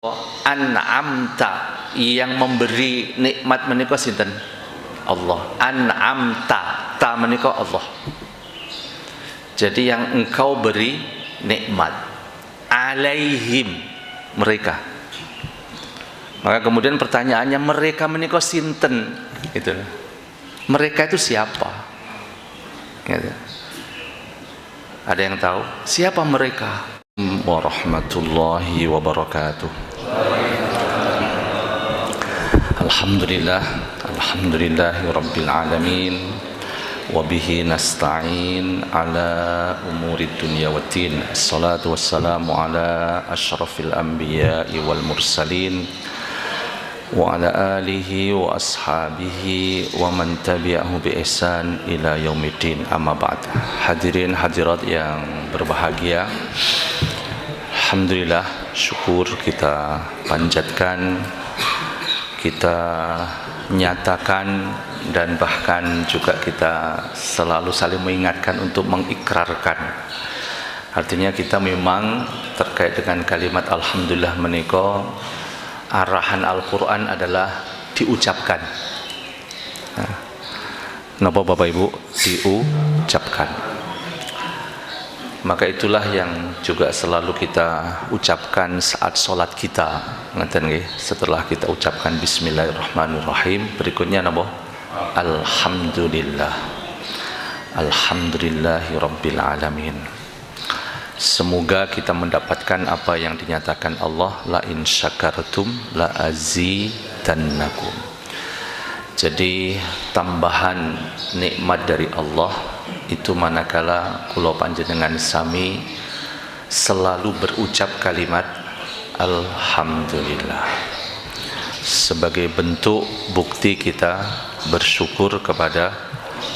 An'amta, yang memberi nikmat menika sinten? Allah. An'amta, ta menika Allah. Jadi yang engkau beri nikmat alaihim, mereka. Maka kemudian pertanyaannya, mereka menika sinten? Gitu. Mereka itu siapa? Gitu. Ada yang tahu siapa mereka? Warahmatullahi wabarakatuh. Alhamdulillah, alhamdulillahi rabbil alamin, wabihi nasta'in ala umuri dunya waddin. Assalatu wassalamu ala asyrafil anbiya'i wal mursalin wa ala alihi wa ashabihi wa man tabi'ahu bi ihsan ila yaumiddin. Amma ba'd. Hadirin hadirat yang berbahagia, alhamdulillah, syukur kita panjatkan, kita nyatakan, dan bahkan juga kita selalu saling mengingatkan untuk mengikrarkan. Artinya kita memang terkait dengan kalimat alhamdulillah menika, arahan Al-Quran adalah diucapkan. Napa Bapak Ibu? Diucapkan. Maka itulah yang juga selalu kita ucapkan saat sholat kita. Ngaten nggih, setelah kita ucapkan bismillahirrahmanirrahim, berikutnya napa? Alhamdulillah. Alhamdulillahi rabbil alamin. Semoga kita mendapatkan apa yang dinyatakan Allah, la in syakartum la azidannakum. Jadi tambahan nikmat dari Allah itu manakala kula panjenengan sami selalu berucap kalimat alhamdulillah sebagai bentuk bukti kita bersyukur kepada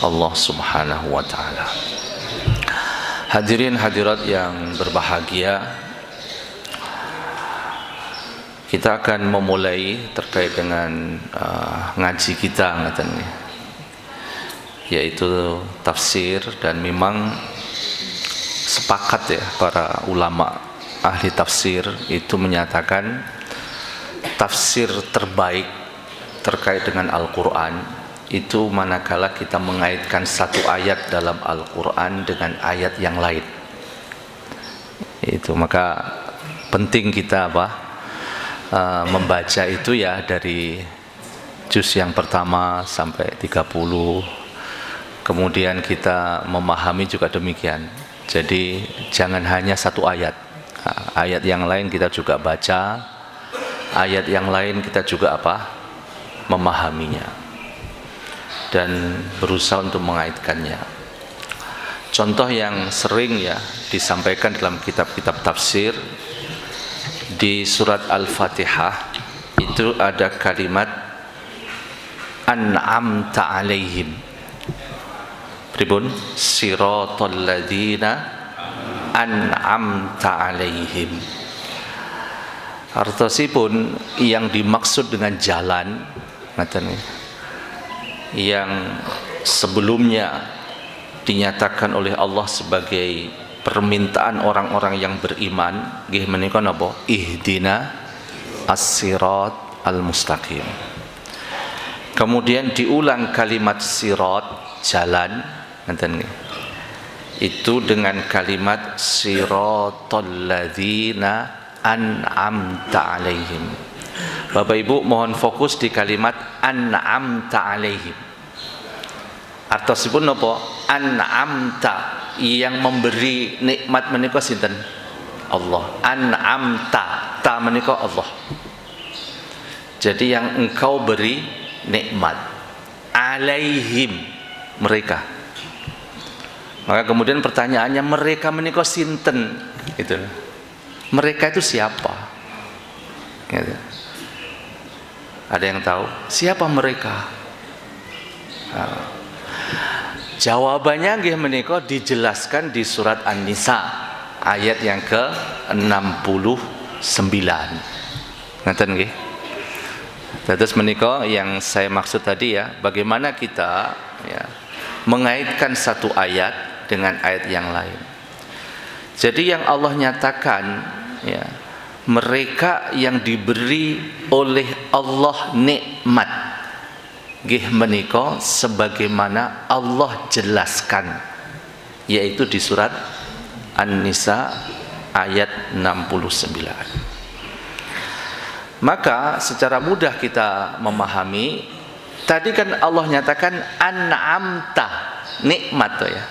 Allah Subhanahu wa taala. Hadirin hadirat yang berbahagia, kita akan memulai terkait dengan ngaji kita, yaitu tafsir. Dan memang sepakat ya para ulama ahli tafsir itu menyatakan tafsir terbaik terkait dengan Al-Quran itu manakala kita mengaitkan satu ayat dalam Al-Quran dengan ayat yang lain. Itu maka penting kita membaca itu ya dari juz yang pertama sampai 30. Kemudian kita memahami juga demikian. Jadi jangan hanya satu ayat. Ayat yang lain kita juga baca. Ayat yang lain kita juga memahaminya dan berusaha untuk mengaitkannya. Contoh yang sering ya disampaikan dalam kitab-kitab tafsir, di surat Al-Fatihah itu ada kalimat an'amta alaihim. Pripun? Siratal ladzina an'amta alaihim. Artosipun yang dimaksud dengan jalan, yang sebelumnya dinyatakan oleh Allah sebagai permintaan orang-orang yang beriman, nggih menika napa? Ihdina as-sirat al-mustaqim. Kemudian diulang kalimat sirat, jalan, ngeten nggih. Itu dengan kalimat siratal ladzina an'amta alaihim. Bapak Ibu mohon fokus di kalimat an'amta alaihim. Artosipun napa? An'amta, yang memberi nikmat menika sinten? Allah. An'amta, ta menika Allah. Jadi yang engkau beri nikmat alaihim, mereka. Maka kemudian pertanyaannya, mereka menika sinten? Gitu. Mereka itu siapa? Gitu. Ada yang tahu siapa mereka? Jawabannya nggih menika dijelaskan di surat An-Nisa ayat yang ke-69. Ngaten nggih. Terus menika yang saya maksud tadi ya, bagaimana kita ya mengaitkan satu ayat dengan ayat yang lain. Jadi yang Allah nyatakan ya mereka yang diberi oleh Allah nikmat nggih menika sebagaimana Allah jelaskan, yaitu di surat An-Nisa ayat 69. Maka secara mudah kita memahami, tadi kan Allah nyatakan an'amta, nikmat tuh ya.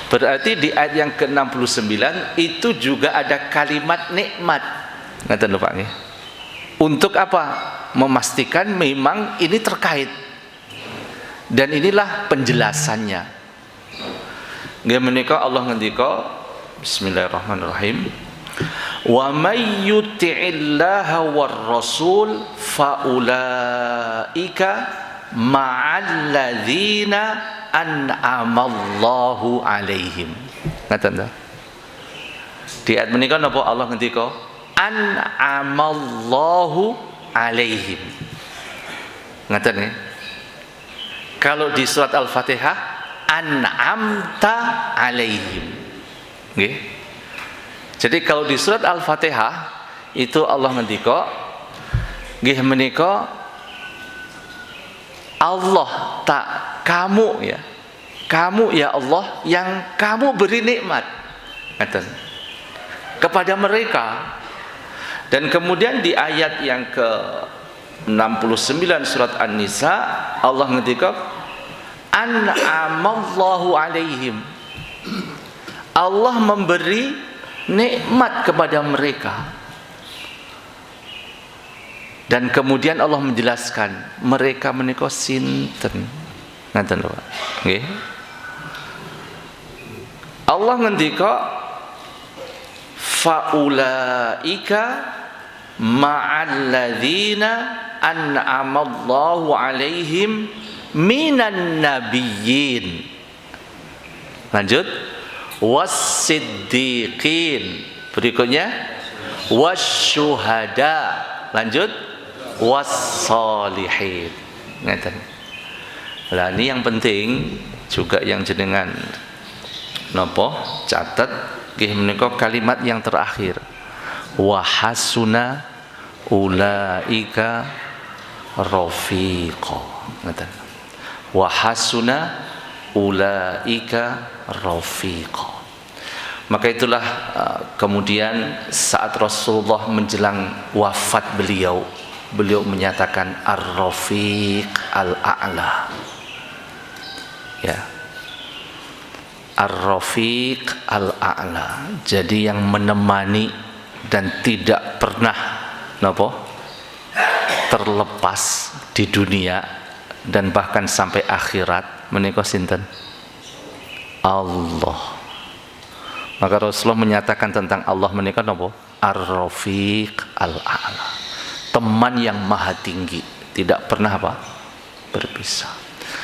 Berarti di ayat yang ke-69 itu juga ada kalimat nikmat. Ngaten lho Pak nggih. Untuk apa? Memastikan memang ini terkait. Dan inilah penjelasannya. Nggih menika Allah ngendika, bismillahirrahmanirrahim. Wa may yuti'illaha war rasul faulaika ma'al ladzina an'amallahu alaihim. Ngaten ta? Di ayat menika napa Allah ngendika an'amallahu alaihim. Ngaten nggih. Kalau di surat Al-Fatihah an'amta alaihim. Nggih. Jadi kalau di surat Al-Fatihah itu Allah ngendika nggih menika Allah tak kamu ya. Kamu ya Allah yang kamu beri nikmat. Ngaten. Kepada mereka. Dan kemudian di ayat yang ke-69 surat An-Nisa Allah ngendika an'amallahu alaihim. Allah memberi nikmat kepada mereka. Dan kemudian Allah menjelaskan mereka menika sinten. Ngaten lho Pak. Nggih. Allah ngendika faulaika ma'al ladzina an'amallahu alaihim minan nabiyyin. Lanjut. Was-siddiqin. Berikutnya wasyuhada. Lanjut. Was-solihin. Ngaten. Lah ini yang penting juga yang jenengan napa catet nggih menika kalimat yang terakhir. Wa hasuna ulaika rafiqa. Ngaten. Wa hasuna ulaika rafiqa. Maka itulah kemudian saat Rasulullah menjelang wafat beliau menyatakan ar-rafiq al-a'la. Ya. Ar-rafiq al-a'la. Jadi yang menemani dan tidak pernah napa terlepas di dunia dan bahkan sampai akhirat menika sinten? Allah. Maka Rasulullah menyatakan tentang Allah menika napa? Ar-rafiq al-a'la. Teman yang maha tinggi, tidak pernah apa? Berpisah.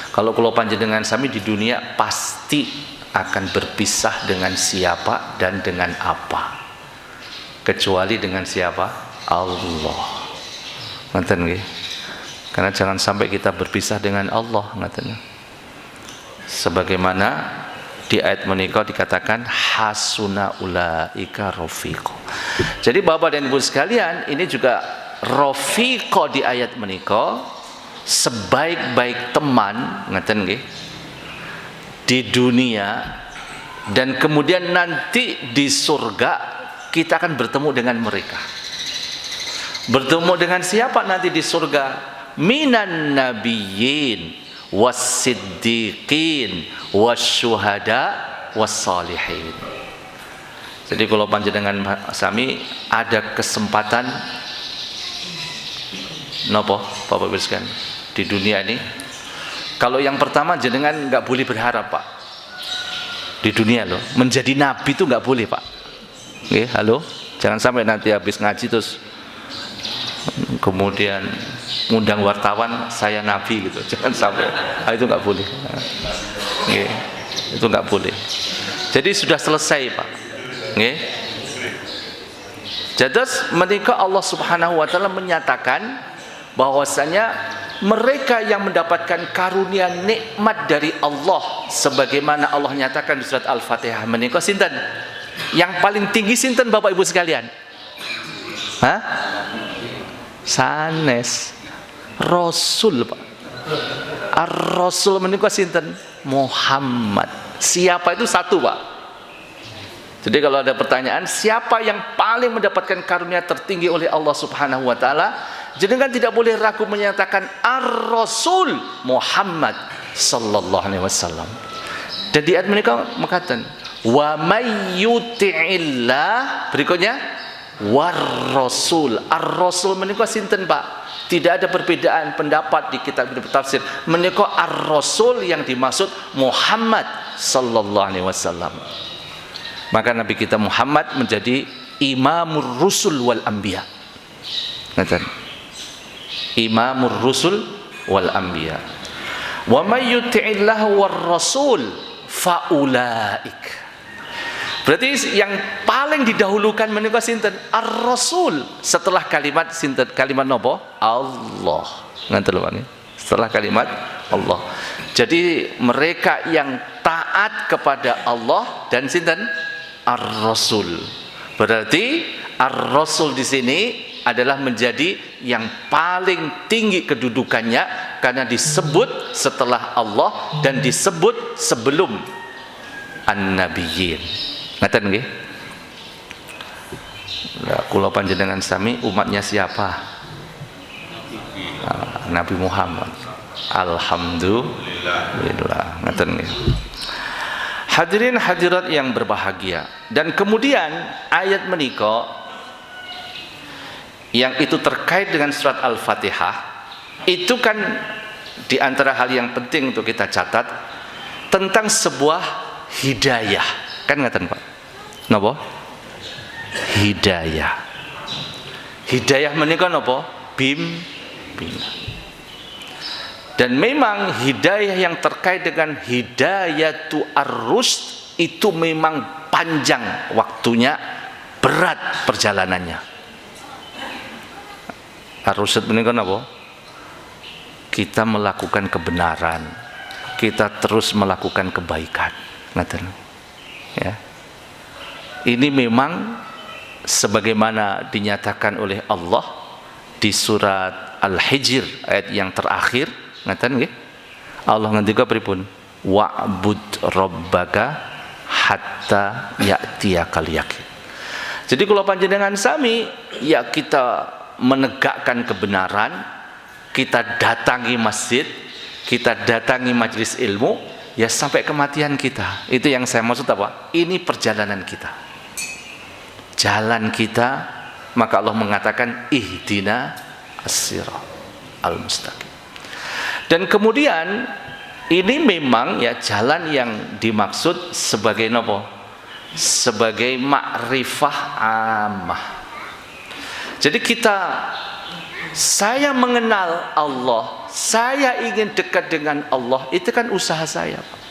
Kalau kula panjenengan sami di dunia pasti akan berpisah dengan siapa dan dengan apa. Kecuali dengan siapa? Allah. Ngoten nggih. Karena jangan sampai kita berpisah dengan Allah, ngoten. Sebagaimana di ayat menika dikatakan hasuna ulaika rafiqo. Jadi Bapak dan Ibu sekalian, ini juga rafiqo di ayat menika sebaik-baik teman, ngaten nggih, di dunia, dan kemudian nanti di surga kita akan bertemu dengan mereka. Bertemu dengan siapa nanti di surga? Minan nabiyyin was-siddiqin wasyuhada was-salihin. Jadi kalau panjenengan sami ada kesempatan napa Bapak Ibu sekalian di dunia ini, kalau yang pertama jenengan nggak boleh berharap Pak di dunia loh, menjadi nabi itu nggak boleh Pak. Oke, halo, jangan sampai nanti habis ngaji terus kemudian ngundang wartawan saya nabi gitu, jangan sampai. Itu nggak boleh. Oke, itu nggak boleh. Jadi sudah selesai Pak. Oke. Jadi menika Allah Subhanahu Wa Taala menyatakan bahwasanya mereka yang mendapatkan karunia nikmat dari Allah, sebagaimana Allah nyatakan di surat Al-Fatihah menika sinten? Yang paling tinggi sinten Bapak Ibu sekalian? Hah? Sanes. Rasul, Pak. Ar-Rasul menika sinten? Muhammad. Siapa itu satu, Pak. Jadi kalau ada pertanyaan, siapa yang paling mendapatkan karunia tertinggi oleh Allah Subhanahu wa taala? Jenengan tidak boleh ragu menyatakan Ar-Rasul Muhammad sallallahu alaihi wasallam. Dan di ayat mereka mengatakan wa may yuti'illah, berikutnya war rasul. Ar-Rasul menika sinten, Pak? Tidak ada perbedaan pendapat di kitab tafsir. Menika Ar-Rasul yang dimaksud Muhammad sallallahu alaihi wasallam. Maka Nabi kita Muhammad menjadi Imamur Rusul wal Anbiya. Ngaten. Imamur Rusul wal Anbiya. Wa may yuti'illah war rasul faulaik. Berarti yang paling didahulukan menika sinten? Ar-Rasul. Setelah kalimat sinten? Kalimat napa? Allah. Nganten lho, Pak. Setelah kalimat Allah. Jadi mereka yang taat kepada Allah dan sinten? Ar-Rasul. Berarti Ar-Rasul di sini adalah menjadi yang paling tinggi kedudukannya karena disebut setelah Allah dan disebut sebelum an-nabiyyin. Ngaten nggih? Lah kula panjenengan sami umatnya siapa? Nabi Muhammad. Alhamdulillah. Ngaten nggih. Hadirin hadirat yang berbahagia. Dan kemudian ayat menika yang itu terkait dengan surat Al-Fatihah, itu kan di antara hal yang penting untuk kita catat tentang sebuah hidayah. Kan ngaten, Pak? Napa? Hidayah. Hidayah menika napa? Bimbingan. Dan memang hidayah yang terkait dengan hidayatu ar-rusyd itu memang panjang waktunya, berat perjalanannya. Ar-rusyd menika napa? Kita melakukan kebenaran, kita terus melakukan kebaikan. Ngaten. Ya. Ini memang sebagaimana dinyatakan oleh Allah di surat Al-Hijr ayat yang terakhir, ngaten nggih? Allah ngendika pripun? Wa'bud rabbaka hatta ya'tiyakal yaqin. Jadi kalau panjenengan sami ya kita menegakkan kebenaran, kita datangi masjid, kita datangi majelis ilmu, ya sampai kematian kita. Itu yang saya maksud apa? Ini perjalanan kita, jalan kita. Maka Allah mengatakan ihdina as-sirat al-mustaqim. Dan kemudian ini memang ya jalan yang dimaksud sebagai nopo? Sebagai ma'rifah ammah. Jadi saya mengenal Allah, saya ingin dekat dengan Allah, itu kan usaha saya, Pak.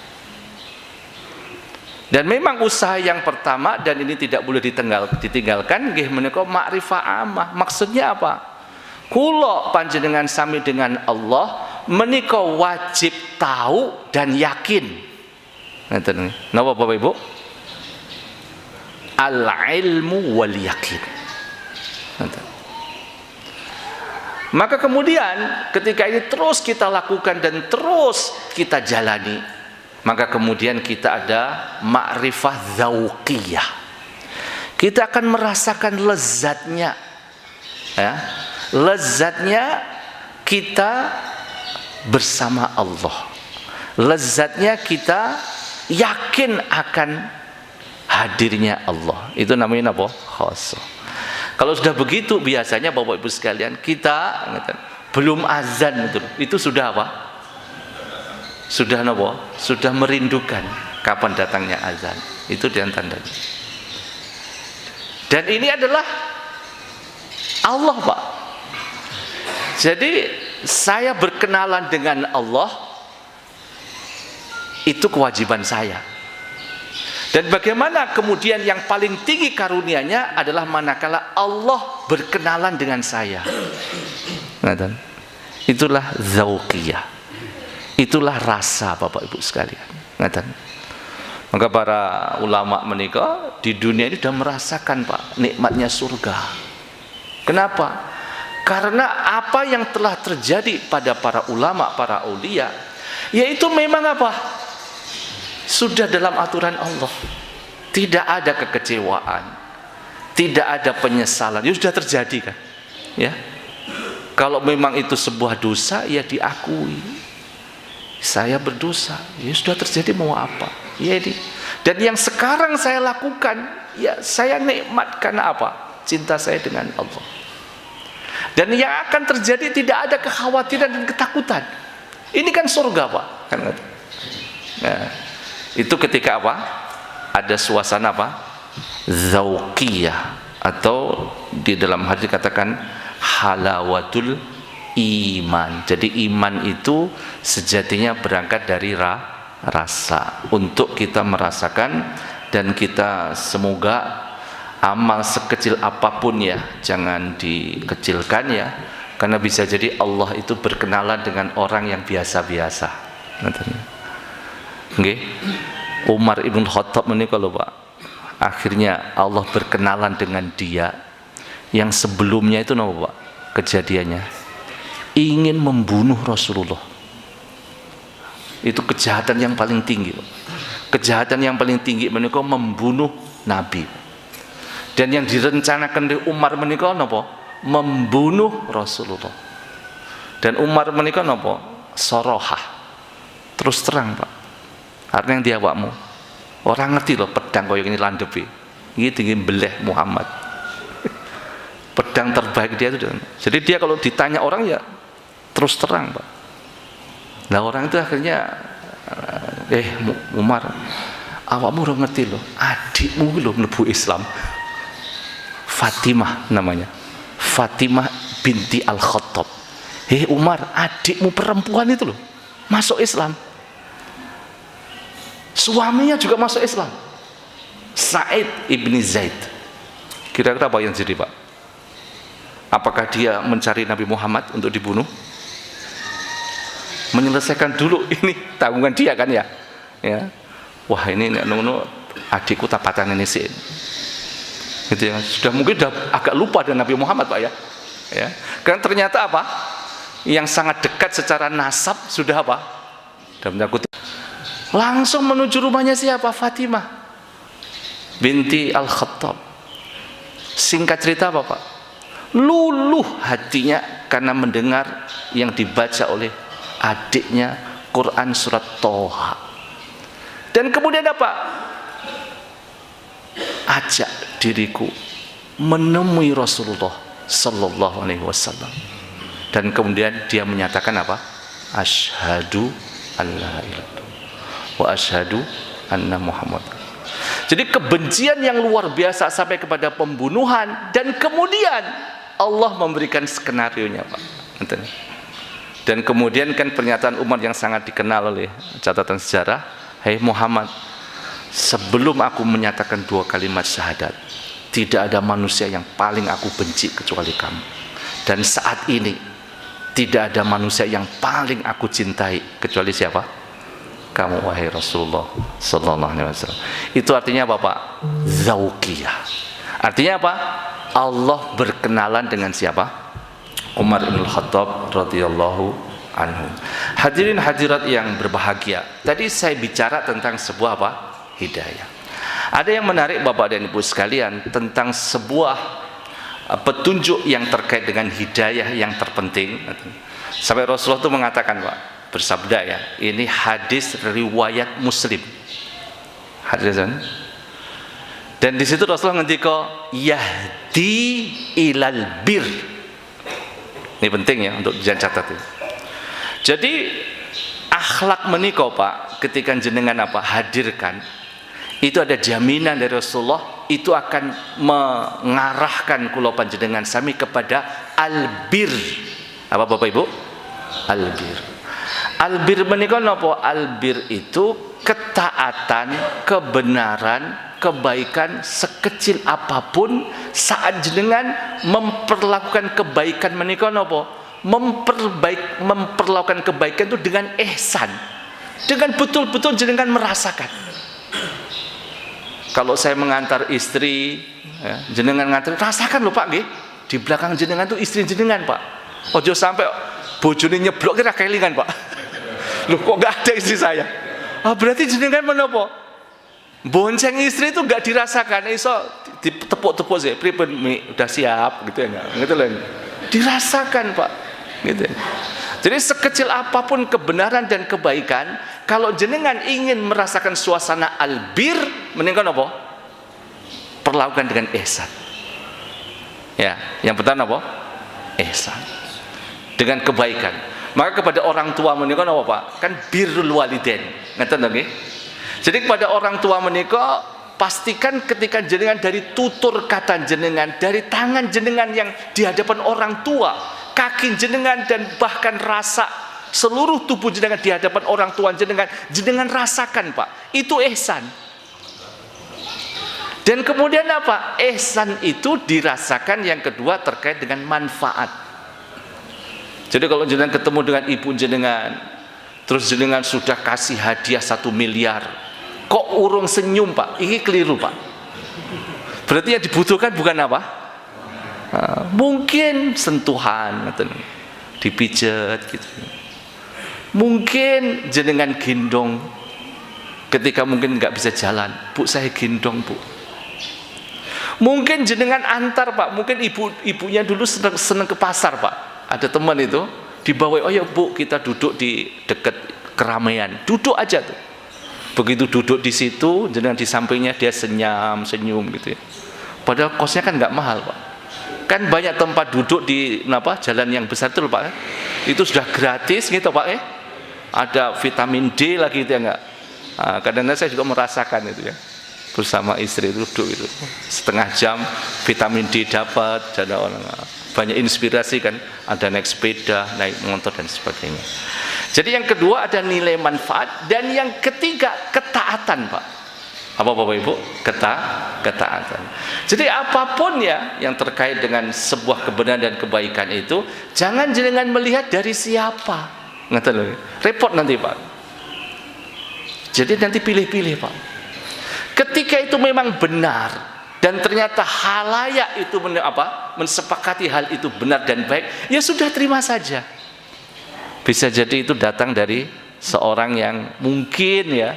Dan memang usaha yang pertama, dan ini tidak boleh ditinggalkan, nggih menika ma'rifah ammah. Maksudnya apa? Kula panjenengan sami dengan Allah menika wajib tahu dan yakin. Ngeten napa Bapak Ibu? Al-ilmu wal yakin. Maka kemudian ketika ini terus kita lakukan dan terus kita jalani, maka kemudian kita ada ma'rifah dzauqiyah. Kita akan merasakan lezatnya, ya, lezatnya kita bersama Allah, lezatnya kita yakin akan hadirnya Allah. Itu namanya apa? Khassah. Kalau sudah begitu biasanya Bapak Ibu sekalian, kita belum azan itu sudah apa? Sudah apa? Sudah merindukan kapan datangnya azan. Itu dia tandanya. Dan ini adalah Allah, Pak. Jadi saya berkenalan dengan Allah itu kewajiban saya. Dan bagaimana kemudian yang paling tinggi karunianya adalah manakala Allah berkenalan dengan saya. Itulah zauqiyah. Itulah rasa Bapak Ibu sekalian. Maka para ulama menikah di dunia ini sudah merasakan, Pak, nikmatnya surga. Kenapa? Karena apa yang telah terjadi pada para ulama, para aulia, yaitu memang apa? Sudah dalam aturan Allah. Tidak ada kekecewaan, tidak ada penyesalan. Ya sudah terjadi kan? Ya. Kalau memang itu sebuah dosa, ya diakui. Saya berdosa, ya sudah terjadi, mau apa? Ya ini. Dan yang sekarang saya lakukan, ya saya nikmat karena apa? Cinta saya dengan Allah. Dan yang akan terjadi tidak ada kekhawatiran dan ketakutan. Ini kan surga, Pak. Nah, itu ketika apa? Ada suasana apa? Zauqiyah, atau di dalam hadis dikatakan halawatul iman. Jadi iman itu sejatinya berangkat dari rasa, untuk kita merasakan. Dan kita semoga amal sekecil apapun ya jangan dikecilkan ya, karena bisa jadi Allah itu berkenalan dengan orang yang biasa-biasa. Okay. Umar ibn Khattab ini kalau Pak, akhirnya Allah berkenalan dengan dia yang sebelumnya itu apa Pak kejadiannya? Ingin membunuh Rasulullah. Itu kejahatan yang paling tinggi Pak. Kejahatan yang paling tinggi menika membunuh Nabi. Dan yang direncanakan di Umar menika napa? Membunuh Rasulullah. Dan Umar menika napa? Sorohah. Terus terang Pak. Artinya yang diawakmu. Orang ngerti loh pedang koyo ini landepi. Ini tinggi beleh Muhammad. Pedang terbaik dia itu. Jadi dia kalau ditanya orang ya terus terang Pak. Nah orang itu akhirnya Umar, awakmu udah ngerti loh, adikmu loh mlebu Islam. Fatimah namanya, Fatimah binti Al-Khattab. Umar, adikmu perempuan itu loh masuk Islam. Suaminya juga masuk Islam, Sa'id ibni Zaid. Kira-kira apa yang jadi Pak? Apakah dia mencari Nabi Muhammad untuk dibunuh? Menyelesaikan dulu ini tanggungan dia kan ya? Ya. Wah ini adikku tapatan ini sih. Gitu ya. Sudah mungkin sudah agak lupa dengan Nabi Muhammad Pak ya. Ya. Karena ternyata apa? Yang sangat dekat secara nasab sudah apa? Dalam tanda kutip. Langsung menuju rumahnya siapa? Fatimah binti Al-Khattab. Singkat cerita apa Pak? Luluh hatinya karena mendengar yang dibaca oleh adiknya Quran surat Toha. Dan kemudian apa? Ajak diriku menemui Rasulullah Sallallahu Alaihi Wasallam. Dan kemudian dia menyatakan apa? Asyhadu an la ilaha illallah wa asyhadu anna Muhammad. Jadi kebencian yang luar biasa sampai kepada pembunuhan, dan kemudian Allah memberikan skenarionya Pak. Dan kemudian kan pernyataan Umar yang sangat dikenal oleh catatan sejarah, "Hai Muhammad, sebelum aku menyatakan 2 kalimat syahadat, tidak ada manusia yang paling aku benci kecuali kamu. Dan saat ini tidak ada manusia yang paling aku cintai kecuali siapa? Kamu wahai Rasulullah sallallahu alaihi wasallam." Itu artinya apa Pak? Zauqiyah. Artinya apa? Allah berkenalan dengan siapa? Umar bin Khattab radhiyallahu anhu. Hadirin hadirat yang berbahagia, tadi saya bicara tentang sebuah apa? Hidayah. Ada yang menarik Bapak dan Ibu sekalian tentang sebuah petunjuk yang terkait dengan hidayah yang terpenting. Sampai Rasulullah itu mengatakan Pak, bersabda ya, ini hadis riwayat Muslim. Hadirin. Dan di situ Rasulullah ngendika yahdi ilal bir. Ini penting ya untuk jangan catat ya. Jadi akhlak menika Pak, ketika jenengan apa hadirkan, itu ada jaminan dari Rasulullah, itu akan mengarahkan kula panjenengan sami kepada albir. Apa Bapak Ibu? Albir. Albir menika napa? Albir itu ketaatan, kebenaran, kebaikan sekecil apapun. Saat jenengan memperlakukan kebaikan menika napa? Memperlakukan kebaikan itu dengan ihsan, dengan betul-betul jenengan merasakan. Kalau saya mengantar istri ya, jenengan ngantar, rasakan lho Pak nggih, di belakang jenengan tuh istri jenengan Pak. Ojo sampai bojone nyeblok kira kelingan Pak. Loh kok nggak ada istri saya? Berarti jenengan menopo? Bonceng istri itu nggak dirasakan, iso ditepuk-tepuk sih, pripun udah siap gitu ya nggak? Gitu loh. Dirasakan Pak, gitu. Jadi sekecil apapun kebenaran dan kebaikan, kalau jenengan ingin merasakan suasana albir, mendingan apa? Perlakukan dengan ihsan. Ya, yang pertama apa? Ihsan. Dengan kebaikan. Maka kepada orang tua menika apa Pak? Kan birrul walidain. Ngeten nggih? Jadi kepada orang tua menika pastikan ketika jenengan dari tutur kata jenengan, dari tangan jenengan yang di hadapan orang tua, kaki jenengan dan bahkan rasa seluruh tubuh jenengan di hadapan orang tua jenengan, jenengan rasakan Pak. Itu ihsan. Dan kemudian apa? Ihsan itu dirasakan yang kedua terkait dengan manfaat. Jadi kalau jenengan ketemu dengan ibu jenengan, terus jenengan sudah kasih hadiah 1 miliar, kok urung senyum Pak? Ini keliru Pak. Berarti yang dibutuhkan bukan apa? Mungkin sentuhan, dipijat gitu. Mungkin jenengan gendong ketika mungkin nggak bisa jalan, Bu saya gendong Bu. Mungkin jenengan antar Pak, mungkin ibunya dulu seneng ke pasar Pak. Ada teman itu dibawa, oh ya Bu kita duduk di dekat keramaian, duduk aja tuh. Begitu duduk di situ, jenengan di sampingnya dia senyum gitu ya. Padahal kosnya kan nggak mahal Pak. Kan banyak tempat duduk di jalan yang besar itu Pak. Itu sudah gratis gitu Pak ya. Ada vitamin D lagi gitu ya enggak. Kadang-kadang saya juga merasakan itu ya. Bersama istri duduk itu setengah jam vitamin D dapat, ada orang banyak inspirasi kan, ada naik sepeda, naik motor dan sebagainya. Jadi yang kedua ada nilai manfaat, dan yang ketiga ketaatan Pak. Apa Bapak Ibu? Ketaatan. Jadi apapun ya yang terkait dengan sebuah kebenaran dan kebaikan itu, jangan jenengan melihat dari siapa. Ngerti loh. Repot nanti Pak. Jadi nanti pilih-pilih Pak. Ketika itu memang benar dan ternyata halayak itu mensepakati hal itu benar dan baik, ya sudah terima saja. Bisa jadi itu datang dari seorang yang mungkin ya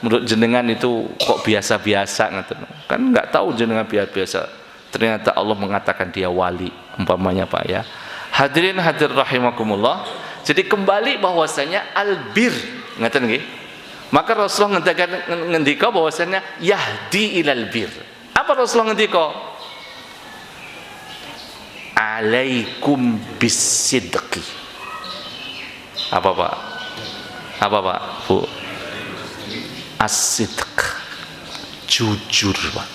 menurut jenengan itu kok biasa-biasa kan nggak tahu jenengan biasa-biasa, ternyata Allah mengatakan dia wali umpamanya Pak ya. Hadirin hadir rahimakumullah. Jadi kembali bahwasanya albir ngaten nggih. Maka Rasulullah ngendika bahwasanya yahdi ilal bir. Apa Rasulullah ngendika? Alaikum bisidqi. Apa Pak? Apa Pak? Bu? As-sidq. Jujur Pak.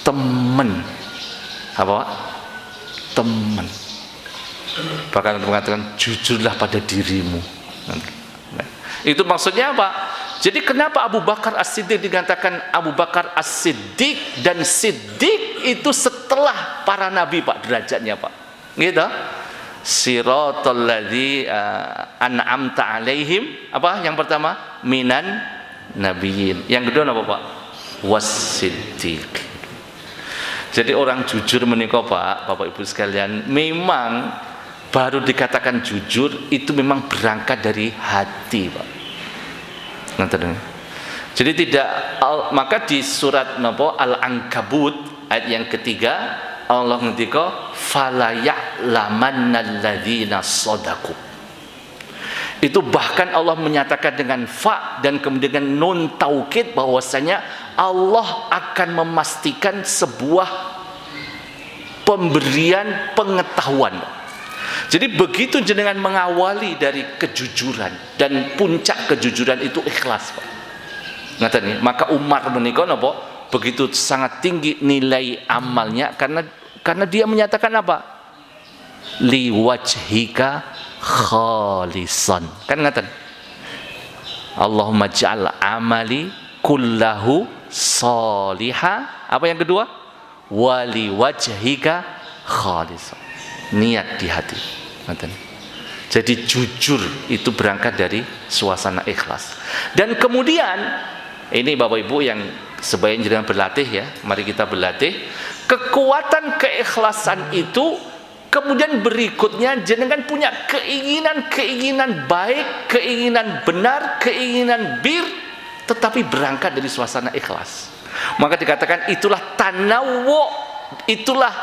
Temen. Apa Pak? Temen. Bahkan mengatakan jujurlah pada dirimu. Itu maksudnya apa? Jadi kenapa Abu Bakar As-Siddiq dikatakan Abu Bakar As-Siddiq, dan Siddiq itu setelah para nabi Pak derajatnya Pak. Gitu. Siratal ladzi an'amta alaihim, apa yang pertama? Minan nabiyyin. Yang kedua apa Pak? Was-siddiq. Jadi orang jujur menika Pak, Bapak Ibu sekalian, memang baru dikatakan jujur itu memang berangkat dari hati Pak. Jadi tidak, maka di surat Al-Ankabut ayat yang ketiga Allah ngendika fala ya'lamannal ladzina shadaqu. Itu bahkan Allah menyatakan dengan fa dan kemudian nun taukid bahwasanya Allah akan memastikan sebuah pemberian pengetahuan. Jadi begitu jenengan mengawali dari kejujuran, dan puncak kejujuran itu ikhlas Pak. Ngaten nih, maka Umar menika napa? Begitu sangat tinggi nilai amalnya karena dia menyatakan apa? Liwajhika khalisan. Kan ngaten. Allahumma ja'al amali kullahu sholiha. Apa yang kedua? Waliwajhika khalisan. Niat di hati. Jadi jujur itu berangkat dari suasana ikhlas. Dan kemudian ini Bapak Ibu yang sebaiknya jangan berlatih ya, mari kita berlatih. Kekuatan keikhlasan itu kemudian berikutnya jenengan punya keinginan baik, keinginan benar, keinginan bir, tetapi berangkat dari suasana ikhlas. Maka dikatakan itulah tanawwu, itulah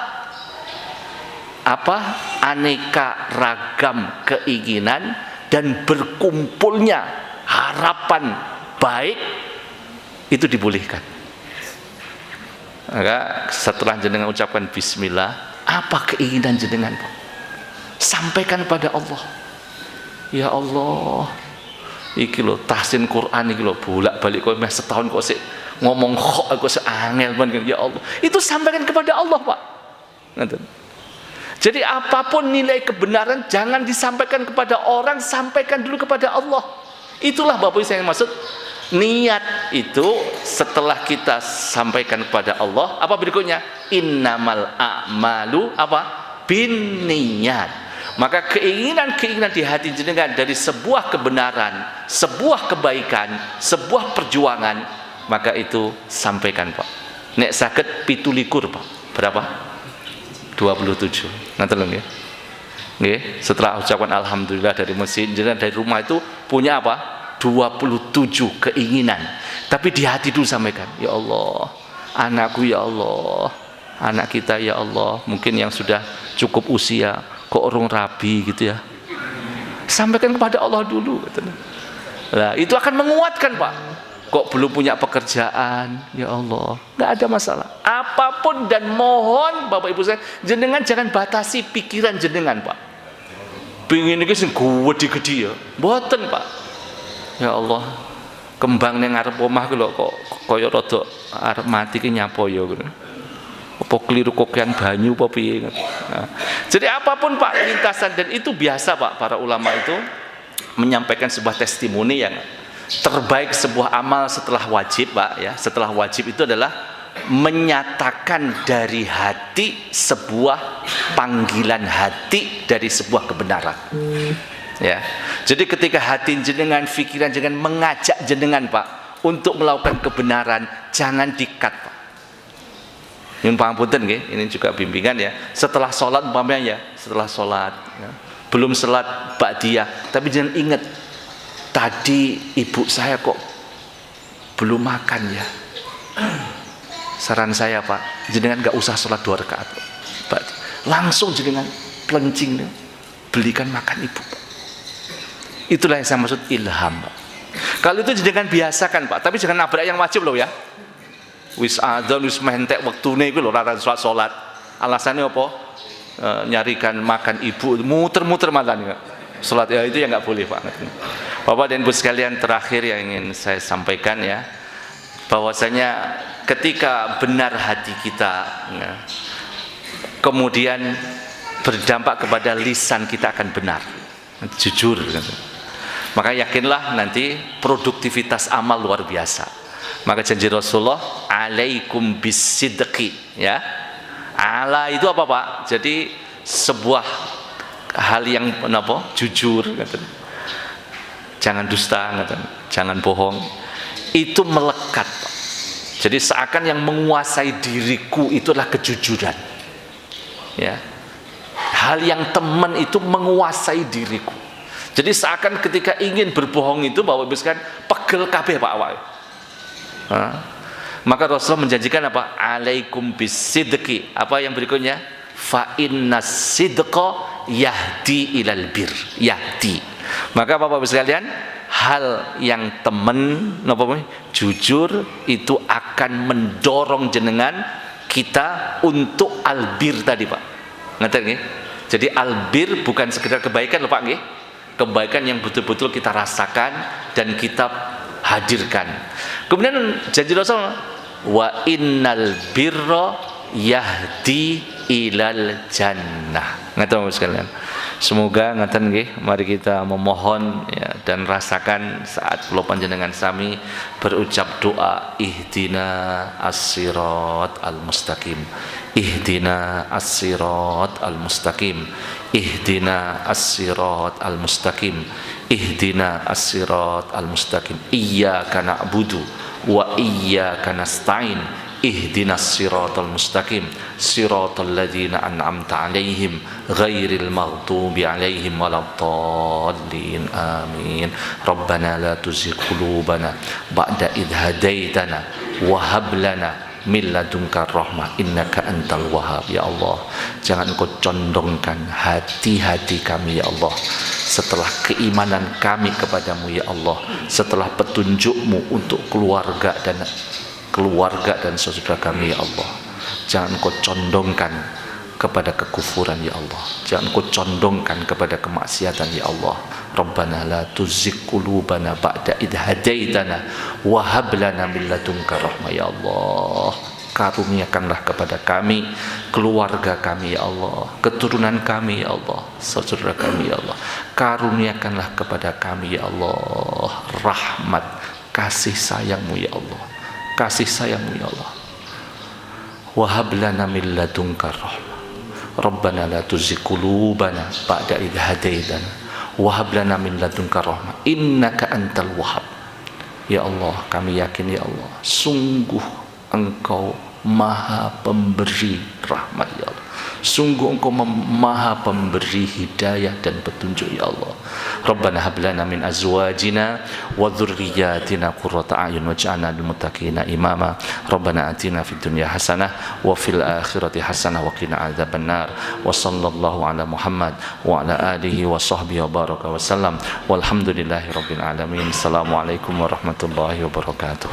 aneka ragam keinginan dan berkumpulnya harapan baik itu dibolehkan. Maka setelah jenengan ucapkan bismillah, apa keinginan jenengan, Pak? Sampaikan pada Allah. Ya Allah, iki lho tahsin Quran iki lho bolak-balik kok meh setahun kok sik ngomong kok aku seangel banget. Ya Allah, itu sampaikan kepada Allah, Pak. Ngoten. Jadi apapun nilai kebenaran jangan disampaikan kepada orang, sampaikan dulu kepada Allah. Itulah Bapak Ibu yang maksud niat itu setelah kita sampaikan kepada Allah, apa berikutnya? Innamal a'malu binniyat. Maka keinginan di hati jenengan dari sebuah kebenaran, sebuah kebaikan, sebuah perjuangan, maka itu sampaikan, Pak. Nek saged 17, Pak. Berapa? 27. Nanti lho nggih. Nggih, setelah ucapan alhamdulillah dari masjid, jenengan dari rumah itu punya 27 keinginan, tapi di hati dulu sampaikan. Ya Allah, anakku, ya Allah, anak kita, ya Allah, mungkin yang sudah cukup usia kok urung rabi gitu ya, sampaikan kepada Allah dulu. Nah, itu akan menguatkan, Pak. Kok belum punya pekerjaan, ya Allah, nggak ada masalah apapun, dan mohon Bapak Ibu saya jenengan jangan batasi pikiran jenengan, Pak. Pengin iki sing gede-gede ya mboten, Pak. Ya Allah, kembang ning ngarep omah ku lho kok kaya rada arep mati ki nyapa ya ngono. Apa kliru kokean banyu apa piye. Nah, jadi apapun, Pak, lintasan, dan itu biasa, Pak, para ulama itu menyampaikan sebuah testimoni yang terbaik sebuah amal setelah wajib, Pak, ya. Setelah wajib itu adalah menyatakan dari hati sebuah panggilan hati dari sebuah kebenaran. Ya, jadi ketika hati jenengan, pikiran jenengan mengajak jenengan, Pak, untuk melakukan kebenaran, jangan dikat, Pak. Nyun pangapunten nggih, ini juga bimbingan ya. Setelah sholat umpamanya ya, setelah sholat, ya, belum sholat ba'diyah, tapi jangan ingat tadi ibu saya kok belum makan ya. Saran saya, Pak, jenengan nggak usah sholat 2 rakaat, Pak. Langsung jenengan pelencing belikan makan ibu, Pak. Itulah yang saya maksud ilham, Pak. Kalau itu jenengan biasakan, Pak, tapi jangan nabrak yang wajib loh ya. Wis adzan wis mentek wektune iku lho ora salat. Alasannya apa? Nyarikan makan ibu, muter-muter makan ya. Salat ya itu ya nggak boleh, Pak. Bapak dan Ibu sekalian, terakhir yang ingin saya sampaikan ya, bahwasanya ketika benar hati kita ya, kemudian berdampak kepada lisan kita akan benar, jujur gitu. Maka yakinlah nanti produktivitas amal luar biasa. Maka janji Rasulullah, alaikum bisidqi, ya. Ala itu apa, Pak? Jadi sebuah hal yang apa? Jujur, gitu. Jangan dusta, gitu. Jangan bohong. Itu melekat, Pak. Jadi seakan yang menguasai diriku itu adalah kejujuran. Ya. Hal yang teman itu menguasai diriku. Jadi seakan ketika ingin berbohong itu bahwa misalkan pegel kabeh, Pak, awak. Maka Rasulullah menjanjikan apa? Alaikum bisidqi. Apa yang berikutnya? Fa innas sidqa yahdi ilal bir. Yahdi. Maka Bapak Ibu sekalian, hal yang temen jujur itu akan mendorong jenengan kita untuk albir tadi, Pak. Ngerti nggih? Jadi albir bukan sekedar kebaikan loh, Pak nggih. Kebaikan yang betul-betul kita rasakan dan kita hadirkan. Kemudian janji Rasul, wa innal birra yahdi ilal jannah. Ngaten sekalian. Semoga ngaten nggih, mari kita memohon ya, dan rasakan saat kula panjenengan sami berucap doa ihdina as-sirat al-mustaqim. Ihdina as-sirat al-mustaqim. Ihdina as-sirat al-mustaqim. Ihdina as-sirat al-mustaqim. Iyyaka na'budu wa iyyaka nasta'in. ihdinas siratal mustaqim siratal ladzina an'amta 'alaihim ghairil maghdubi 'alaihim waladdallin amin. Rabbana la tuzigh qulubana ba'da idh hadaitana wa hab lana min ladunka rahmah innaka antal wahhab. Ya Allah, jangan Engkau condongkan hati-hati kami ya Allah setelah keimanan kami kepadamu ya Allah, setelah petunjukmu untuk keluarga dan saudara kami ya Allah. Jangan Engkau condongkan kepada kekufuran ya Allah, jangan Engkau condongkan kepada kemaksiatan ya Allah. Rabbana la tuzigh qulubana ba'da idh hadaitana wa hab lana min ladunka rahmah. Ya Allah, karuniakanlah kepada kami, keluarga kami ya Allah, keturunan kami ya Allah, saudara kami ya Allah, karuniakanlah kepada kami ya Allah rahmat, kasih sayangmu ya Allah, kasih sayangmu ya Allah. Wa hab lana min ladunka rahmah. Rabbana la tuzigh qulubana ba'da idh hadaitana wa hab lana min ladunka rahmah innaka antal wahhab. Ya Allah, kami yakin ya Allah, sungguh Engkau Maha Pemberi rahmat ya Allah, sungguh Engkau Maha Pemberi hidayah dan petunjuk ya Allah. Rabbana hab lana min azwajina wa dhurriyyatina qurrata a'yun waj'alna lil muttaqina imama. Rabbana atina fid dunya hasanah wa fil akhirati hasanah wa qina adzabannar. Wa sallallahu ala Muhammad wa ala alihi wa sahbihi wa baraka wa sallam. Walhamdulillahi rabbil alamin. Assalamualaikum warahmatullahi wabarakatuh.